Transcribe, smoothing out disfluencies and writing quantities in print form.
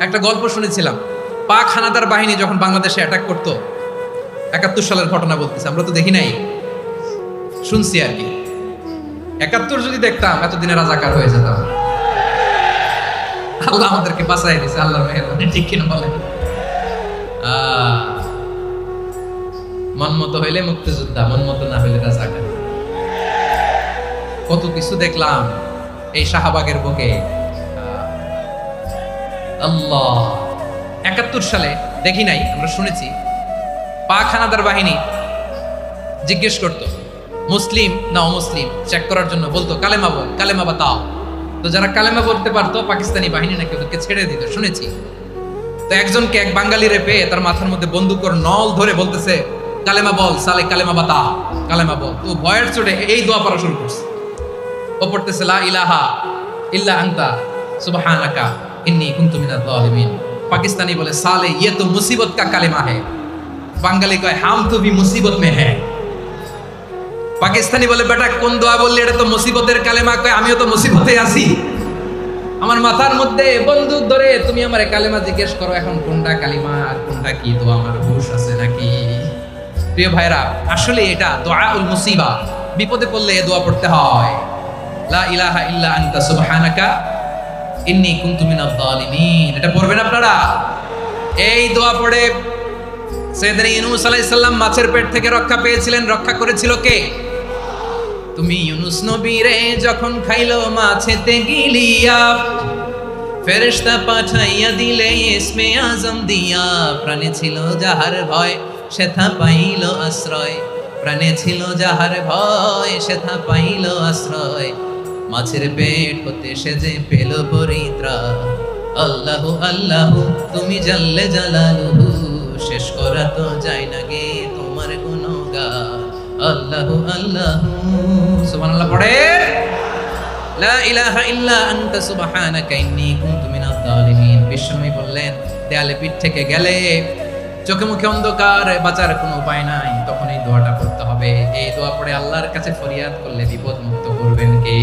একটা গল্প শুনেছিলাম, পাক হানাদার বাহিনী যখন বাংলাদেশে অ্যাটাক করতো, ৭১ সালের ঘটনা বলতেছে, আমরা তো দেখি নাই, শুনছি আর কি। ৭১ যদি দেখতাম এতদিনে রাজাকার হয়ে যেতাম। আল্লাহ আমাদেরকে বাঁচাই দিয়েছে, আল্লাহর মেহেরবানি, ঠিক কিনা বলেন? মন মতো হইলে মুক্তিযোদ্ধা, মন মতো না হইলে রাজাকার। কত কিছু দেখলাম এই শাহবাগের বুকে। আল্লাহ, ৭১ সালে দেখি নাই, আমরা শুনেছি পাক হানাদার বাহিনী জিজ্ঞেস করতো মুসলিম না অমুসলিম চেক করার জন্য, বলতো কালেমা বল, কালেমা বাতাও। তো যারা কালেমা বলতে পারতো পাকিস্তানি বাহিনী নাকি ওদেরকে ছেড়ে দিত, শুনেছি। তো একজনকে এক বাঙালিরে পেয়ে তার মাথার মধ্যে বন্দুকর নল ধরে বলতেছে কালেমা বল সালে, কালেমা বাতা, কালেমা বল। তো ভয়ের চোটে এই দোয়া পড়া শুরু করছে। ও পড়তেছে লা ইলাহা ইল্লা আনতা সুবহানাকা ইন্নী কুনতু মিনাজ জালিমিন। পাকিস্তানি বলে সালে ইয়ে তো মুসিবত কা কালেমা है। বাঙালি কয় হাম তো ভি মুসিবত মে है। পাকিস্তানি বলে বেটা কোন দোয়া বললি, এটা তো মুসিবতের কালেমা। কয় আমিও তো মুসিবতে আছি, আমার মাথার মধ্যে বন্দুক ধরে তুমি আমার কালেমা জিজ্ঞেস করো, এখন কোনটা কালিমা আর কোনটা কি দোয়া, আমার হুঁশ আছে নাকি? প্রিয় ভাইরা, আসলে এটা দুআউল মুসিবা, বিপদে পড়লে এই দোয়া পড়তে হয়, লা ইলাহা ইল্লা আনতা সুবহানাকা ইন্নী কুনতু মিনাজ জালিমিন। এটা পড়বেন আপনারা। এই দোয়া পড়ে সাইয়েদনা ইউনূস আলাইহিস সালাম মাছের পেট থেকে রক্ষা পেয়েছিলেন। রক্ষা করেছিল কে? তুমি ইউনূস নবীরে যখন খাইলো মাছেতে গিলিয়া, ফেরেশতা পাঠাইয়া দিলে ইসমে আজম দিয়া। প্রাণে ছিল যাহার ভয় সেথা পাইল আশ্রয়, প্রাণে ছিল যাহার ভয় সেথা পাইল আশ্রয়। মাছের পেট হতে সে যে পেল পরিত্রাণ। আল্লাহু আল্লাহু তুমি জাল্লে জালালুহু, শেষ করা তো যায় না গে তোমার গুণগান। আল্লাহু আল্লাহু সুবহানাল্লাহ পড়ে, লা ইলাহা ইল্লা আনতা সুবহানাকা ইন্নী কুনতু মিনাজ জালিমিন। বিশ্বনবী বললেন, দেয়ালে পিঠ থেকে গেলে, চোখে মুখে অন্ধকার, বাঁচার কোনো উপায় নাই, তখন এই দোয়াটা পড়তে হবে। এই দোয়া পড়ে আল্লাহর কাছে ফরিয়াদ করলে বিপদ মুক্ত করবেন কে?